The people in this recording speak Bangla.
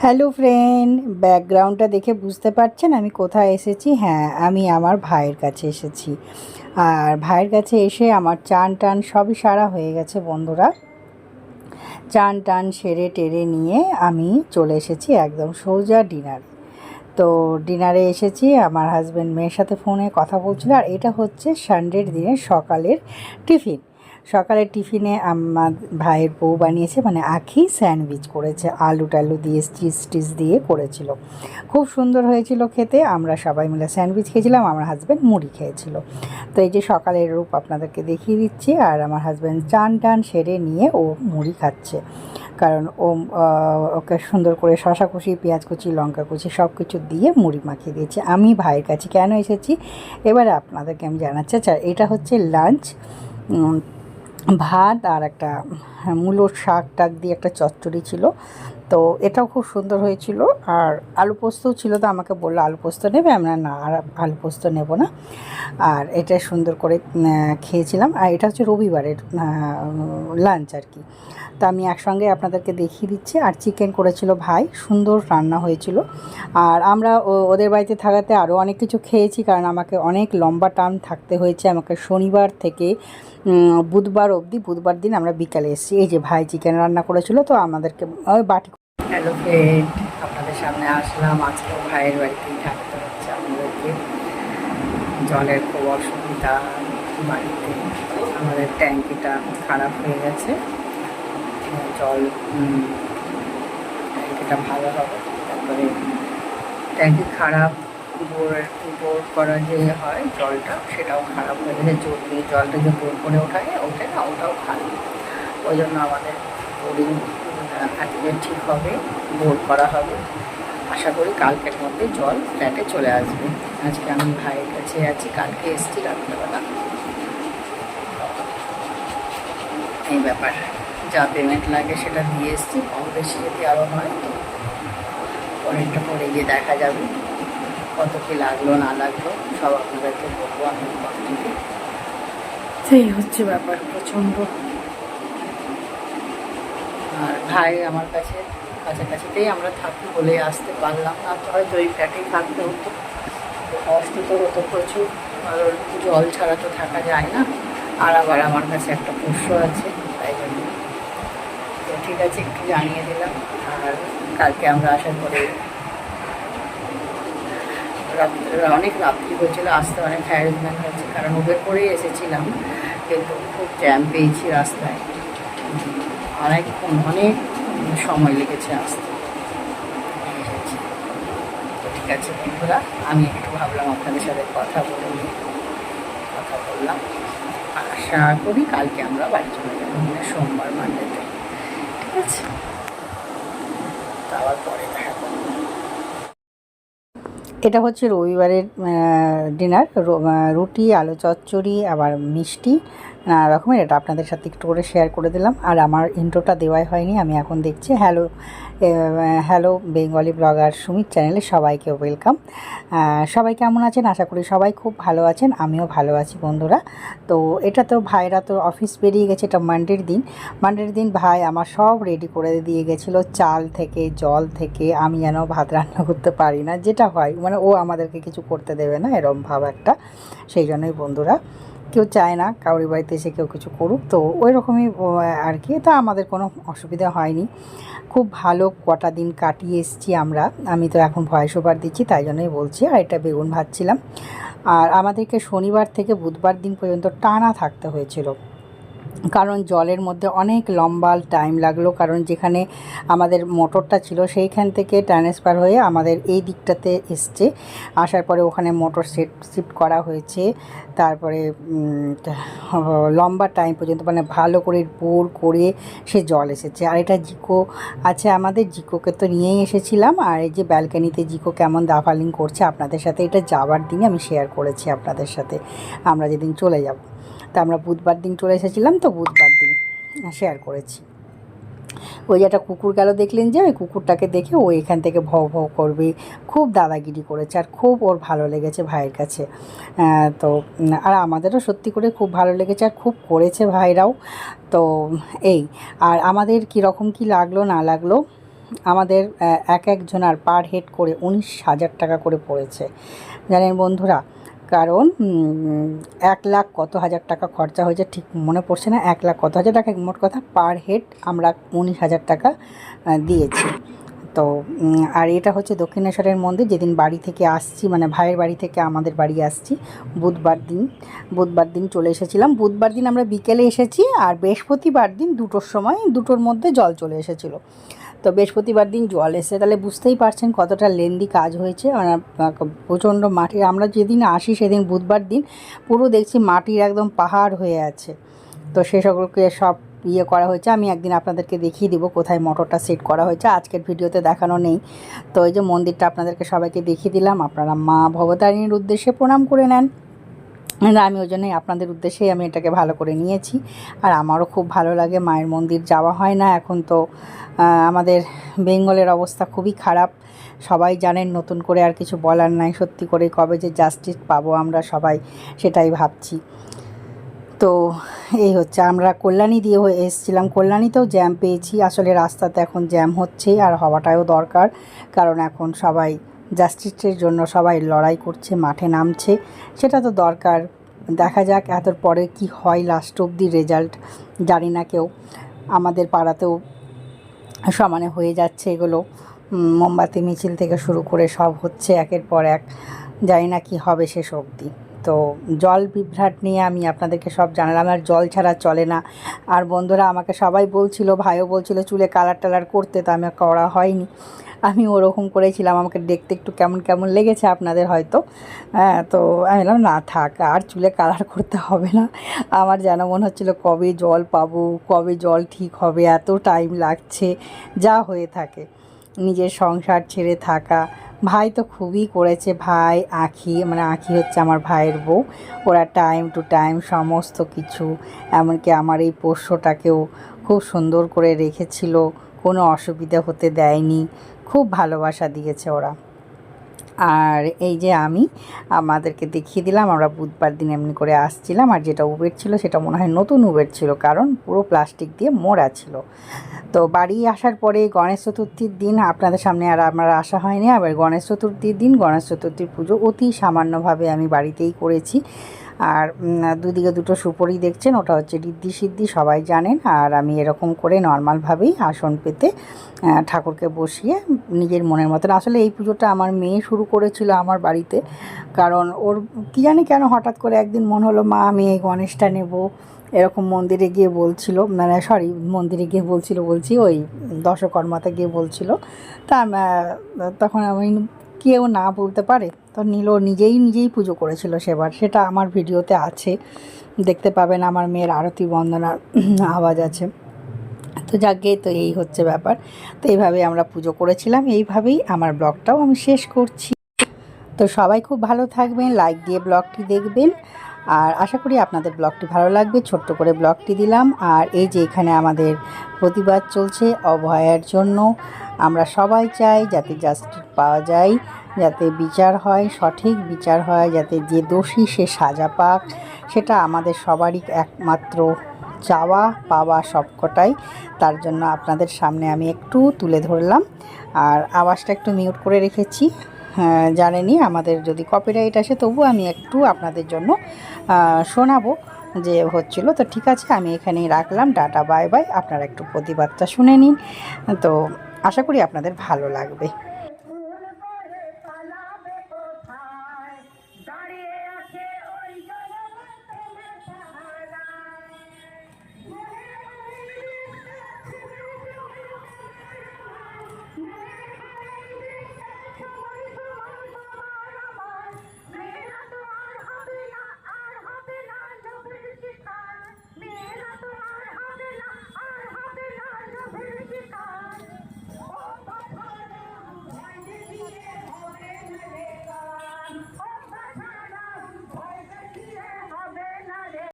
হ্যালো ফ্রেন্ড, ব্যাকগ্রাউন্ডটা দেখে বুঝতে পারছেন আমি কোথায় এসেছি। হ্যাঁ, আমি আমার ভাইয়ের কাছে এসেছি। আর ভাইয়ের কাছে এসে আমার চান টান সবই সারা হয়ে গেছে বন্ধুরা। চান টান সেরে টেরে নিয়ে আমি চলে এসেছি একদম সোজা ডিনারে। তো ডিনারে এসেছি, আমার হাজব্যান্ড মেয়ের সাথে ফোনে কথা বলছিল। আর এটা হচ্ছে সানডের দিনে সকালের টিফিন। সকালের টিফিনে আমার ভাইয়ের বউ বানিয়েছে, মানে আখি স্যান্ডউইচ করেছে, আলু টালু দিয়ে চিজ টিজ দিয়ে করেছিল। খুব সুন্দর হয়েছিল খেতে। আমরা সবাই মিলে স্যান্ডউইচ খেয়েছিলাম, আমার হাজব্যান্ড মুড়ি খেয়েছিল। তো এই যে সকালের রূপ আপনাদেরকে দেখিয়ে দিচ্ছি। আর আমার হাজব্যান্ড চান টান সেরে নিয়ে ও মুড়ি খাচ্ছে, কারণ ও ওকে সুন্দর করে শশা কুচি, পেঁয়াজ কুচি, লঙ্কা কুচি সব কিছু দিয়ে মুড়ি মাখিয়ে দিয়েছি। আমি ভাইয়ের কাছে কেন এসেছি এবারে আপনাদেরকে আমি জানাচ্ছি। আচ্ছা, এটা হচ্ছে লাঞ্চ। ভাত আর একটা মূলোর শাক টাক দিয়ে একটা চচ্চড়ি ছিল। তো এটাও খুব সুন্দর হয়েছিল। আর আলু পোস্তও ছিল, তো আমাকে বললো আলু পোস্ত নেবে, আমরা না আর আলু পোস্ত নেব না। আর এটা সুন্দর করে খেয়েছিলাম। আর এটা হচ্ছে রবিবারের লাঞ্চ আর কি। তো আমি একসঙ্গে আপনাদেরকে দেখিয়ে দিচ্ছি। আর চিকেন করেছিল ভাই, সুন্দর রান্না হয়েছিল। আর আমরা ওদের বাড়িতে থাকাতে আরও অনেক কিছু খেয়েছি, কারণ আমাকে অনেক লম্বা টার্ম থাকতে হয়েছে। আমাকে শনিবার থেকে বুধবার অবধি, বুধবার দিন আমরা বিকালে এসেছি। এই যে ভাই চিকেন রান্না করেছিল, তো আমাদেরকে ওই বাটি। হ্যালো ফ্রেন্ড, আপনাদের সামনে আসলাম। আজকে ভাইয়ের বাড়িতেই থাকতে হচ্ছে আমাদেরকে। জলের খুব অসুবিধা বাড়িতে। আমাদের ট্যাঙ্কিটা খারাপ হয়ে গেছে। জল ট্যাঙ্কিটা ভালো হবে। তারপরে ট্যাঙ্কি খারাপ, বোর করা যে হয় জলটা, সেটাও খারাপ হয়ে গেছে। জোর দিয়ে জলটা যে বোর করে ওঠে না, ওটাও খারাপ। ওই জন্য আমাদের বোরিং আজকে ঠিক হবে, বোর করা হবে। আশা করি কালকের মধ্যে জল ফ্ল্যাটে চলে আসবে। আজকে আমি ভাইয়ের কাছে আছি, কালকে এসেছি রাত্রেবেলা। এই ব্যাপার, যা পেমেন্ট লাগে সেটা দিয়ে এসেছি। কম বেশি যদি আরও হয় পরেরটা পরে গিয়ে দেখা যাবে কত কী লাগলো না লাগলো, সব আপনাদেরকে বলবো আমি কমপ্লিটে। সেই হচ্ছে ব্যাপার, প্রচণ্ড। আর ভাই আমার কাছে কাছাকাছিতেই আমরা থাকি বলে আসতে পারলাম না, তো হয়তো ওই ফ্ল্যাটেই থাকতে হতো। কষ্ট তো হতো প্রচুর, কারণ জল ছাড়া তো থাকা যায় না। আর আবার আমার কাছে একটা পোষ্য আছে, তাই জন্য। তো ঠিক আছে, একটু জানিয়ে দিলাম। আর কালকে আমরা আসার পরে অনেক রাত্রি হয়েছিল, আসতে অনেক হ্যারাসমেন্ট হয়েছে, কারণ উবের করেই এসেছিলাম, কিন্তু খুব জ্যাম পেয়েছি রাস্তায়। অনেক সময় লেগেছে আসতে। তো ঠিক আছে বন্ধুরা, আমি একটু ভাবলাম আপনাদের সাথে কথা বললাম। আশা করি কালকে আমরা বাড়ি চলে যাবো, মানে সোমবার মানডেতে। ঠিক আছে, আবার পরে দেখা করবো। এটা হচ্ছে রবিবারের ডিনার। রুটি, আলু চচ্চড়ি, আবার মিষ্টি, নানা রকমের। এটা আপনাদের সাথে একটু করে শেয়ার করে দিলাম। আর আমার ইন্ট্রোটা দেওয়াই হয়নি, আমি এখন দেখছি। হ্যালো বেঙ্গলি ব্লগার সুমিত চ্যানেলে সবাইকে ওয়েলকাম। সবাই কেমন আছেন? আশা করি সবাই খুব ভালো আছেন, আমিও ভালো আছি বন্ধুরা। তো এটা তো ভাইরা তো অফিস বেরিয়ে গেছে, এটা মানডের দিন ভাই আমার সব রেডি করে দিয়ে গেছিলো, চাল থেকে জল থেকে। আমি যেন ভাত রান্না করতে পারি না, যেটা হয়, মানে ও আমাদেরকে কিছু করতে দেবে না, এরম ভাব একটা। সেই জন্যই বন্ধুরা, কেউ চায় না কাউরি বাড়িতে এসে কেউ কিছু করুক, তো ওই রকমই আর কি। তা আমাদের কোনো অসুবিধা হয়নি, খুব ভালো কটা দিন কাটিয়ে এসেছি আমরা। আমি তো এখন ভয়েস ওভার দিচ্ছি, তাই জন্যই বলছি। আর এটা বেগুন ভাজছিলাম। আর আমাদেরকে শনিবার থেকে বুধবার দিন পর্যন্ত টানা থাকতে হয়েছিল, কারণ জলের মধ্যে অনেক লম্বা টাইম লাগলো। কারণ যেখানে আমাদের মোটরটা ছিল সেইখান থেকে ট্রান্সফার হয়ে আমাদের এই দিকটাতে এসছে। আসার পরে ওখানে মোটর শিফট করা হয়েছে। তারপরে লম্বা টাইম পর্যন্ত, মানে ভালো করে বোর করে সে জল এসেছে। আর এটা জিকো আছে আমাদের, জিকোকে তো নিয়েই এসেছিলাম। আর এই যে ব্যালকানিতে জিকো কেমন দাফালিং করছে আপনাদের সাথে, এটা যাওয়ার দিনে আমি শেয়ার করেছি আপনাদের সাথে, আমরা যেদিন চলে যাব। তা আমরা বুধবার দিন চলে এসেছিলাম, তো বুধবার দিন শেয়ার করেছি। ওই যে একটা কুকুর গেল দেখলেন, যে ওই কুকুরটাকে দেখে ও এখান থেকে ভৌ ভৌ করবে, খুব দাদাগিরি করেছে। আর খুব ওর ভালো লেগেছে ভাইয়ের কাছে। তো আর আমাদেরও সত্যি করে খুব ভালো লেগেছে, আর খুব করেছে ভাইরাও। তো এই, আর আমাদের কীরকম কী লাগলো না লাগলো আমাদের এক একজনার পার হেড করে 19,000 টাকা করে পড়েছে, জানেন বন্ধুরা। কারণ 1,00,000 কত হাজার টাকা খরচা হয়েছে ঠিক মনে পড়ছে না, 1,00,000 কত হাজার টাকা, মোট কথা পার হেড আমরা 19,000 টাকা দিয়েছি। তো আর এটা হচ্ছে দক্ষিণেশ্বরের মন্দির। যেদিন বাড়ি থেকে আসছি, মানে ভাইয়ের বাড়ি থেকে আমাদের বাড়ি আসছি বুধবার দিন চলে এসেছিলাম। বুধবার দিন আমরা বিকেলে এসেছি, আর বৃহস্পতিবার দিন 2টোর সময়, 2টোর মধ্যে জল চলে এসেছিলো। তো বৃহস্পতিবার দিন জল এসে, তাহলে বুঝতেই পারছেন কতটা লেন্দি কাজ হয়েছে। প্রচণ্ড মাটি, আমরা যেদিন আসি সেদিন বুধবার দিন পুরো দেখছি মাটির একদম পাহাড় হয়ে আছে। তো সেসবকে সব করা হয়েছে। আমি একদিন আপনাদেরকে দেখিয়ে দিব কোথায় মোটরটা সেট করা হয়েছে, আজকের ভিডিওতে দেখানো নেই। তো এই যে মন্দিরটা আপনাদেরকে সবাইকে দেখিয়ে দিলাম, আপনারা মা ভবতারিণীর উদ্দেশ্যে প্রণাম করে নেন। আমি ওই জন্যই আপনাদের উদ্দেশ্যেই আমি এটাকে ভালো করে নিয়েছি। আর আমারও খুব ভালো লাগে, মায়ের মন্দির যাওয়া হয় না এখন। তো আমাদের বেঙ্গলের অবস্থা খুবই খারাপ, সবাই জানেন, নতুন করে আর কিছু বলার নাই। সত্যি করে কবে যে জাস্টিস পাবো আমরা সবাই সেটাই ভাবছি। তো এই হচ্ছে, আমরা কল্যাণী দিয়ে হয়ে এসেছিলাম, কল্যাণীতেও জ্যাম পেয়েছি। আসলে রাস্তাতে এখন জ্যাম হচ্ছেই, আর হওয়াটাও দরকার, কারণ এখন সবাই জাস্টিসের জন্য সবাই লড়াই করছে, মাঠে নামছে, সেটা তো দরকার। দেখা যাক এতর পরে কি হয়, লাস্ট অবধি রেজাল্ট জানি না কেউ। আমাদের পাড়াতেও সমানে হয়ে যাচ্ছে এগুলো, মোমবাতি মিছিল থেকে শুরু করে সব হচ্ছে একের পর এক, জানি না কি হবে শেষ অবধি। তো জল বিভ্রাট নিয়ে আমি আপনাদেরকে সব জানালাম, আর জল ছাড়া চলে না। আর বন্ধুরা আমাকে সবাই বলছিল, ভাইও বলছিল চুলে কালার টালার করতে, তো আমি করা হয়নি। আমি ওরকম করেছিলাম, আমাকে দেখতে একটু কেমন কেমন লেগেছে আপনাদের হয়তো। হ্যাঁ, তো আমি বললাম না থাক, আর চুলে কালার করতে হবে না। আমার যেন মনে হচ্ছিলো কবে জল পাবো, কবে জল ঠিক হবে, এত টাইম লাগছে, যা হয়ে থাকে। নিজের সংসার ছেড়ে থাকা, ভাই তো খুবই করেছে, ভাই আঁখি, মানে আঁখি হচ্ছে আমার ভাইয়ের বউ, ওরা টাইম টু টাইম সমস্ত কিছু, এমনকি আমার এই পোষ্যটাকেও খুব সুন্দর করে রেখেছিল, কোনো অসুবিধা হতে দেয়নি, খুব ভালোবাসা দিয়েছে ওরা। আর এই যে আমি আমাদেরকে দেখিয়ে দিলাম, আমরা বুধবার দিন এমনি করে আসছিলাম, আর যেটা উবের ছিল সেটা মনে হয় নতুন উবের ছিল, কারণ পুরো প্লাস্টিক দিয়ে মোড়া ছিল। তো বাড়ি আসার পরে গণেশ চতুর্থীর দিন আপনাদের সামনে আর আমার আসা হয়নি, আবার গণেশ চতুর্থীর দিন গণেশ চতুর্থীর পুজো অতি সামান্যভাবে আমি বাড়িতেই করেছি। আর দুদিকে দুটো সুপরি দেখছেন, ওটা হচ্ছে ঋদ্ধি সিদ্ধি, সবাই জানেন। আর আমি এরকম করে নর্মালভাবেই আসন পেতে ঠাকুরকে বসিয়ে নিজের মনের মতন, আসলে এই পুজোটা আমার মেয়ে শুরু করেছিল আমার বাড়িতে, কারণ ওর কী জানি কেন হঠাৎ করে একদিন মনে হলো মা আমি এই গণেশটা নেব, এরকম মন্দিরে গিয়ে বলছিল, মানে সরি মন্দিরে গিয়ে বলছি ওই দশকর্মাতে গিয়ে বলছিল। তা তখন আমি, কেউ না বলতে পারে, তো নিল, নিজেই পুজো করেছিল সেবার, সেটা আমার ভিডিওতে আছে, দেখতে পাবেন, আমার মেয়ের আরতি বন্দনার আওয়াজ আছে। তো যাকে, তো এই হচ্ছে ব্যাপার। তো এইভাবেই আমরা পুজো করেছিলাম, এইভাবেই আমার ব্লগটাও আমি শেষ করছি। তো সবাই খুব ভালো থাকবেন, লাইক দিয়ে ব্লগটি দেখবেন, আর আশা করি আপনাদের ব্লগটি ভালো লাগবে। ছোট্ট করে ব্লগটি দিলাম। আর এই যে এখানে আমাদের প্রতিবাদ চলছে অভয়ার জন্য, আমরা সবাই চাই যাতে জাস্টিস পাওয়া যায়, যাতে বিচার হয়, সঠিক বিচার হয়, যাতে যে দোষী সে সাজা পাক, সেটা আমাদের সবারই একমাত্র চাওয়া পাওয়া সবকটাই। তার জন্য আপনাদের সামনে আমি একটু তুলে ধরলাম, আর আওয়াজটা একটু মিউট করে রেখেছি। হ্যাঁ, জানেনই আমাদের যদি কপিরাইট আসে, তবু আমি একটু আপনাদের জন্য শোনাবো যে হচ্ছিল। তো ঠিক আছে, আমি এখানেই রাখলাম, টাটা বাই বাই। আপনারা একটু প্রতিবাদটা শুনে নিন, তো আশা করি আপনাদের ভালো লাগবে।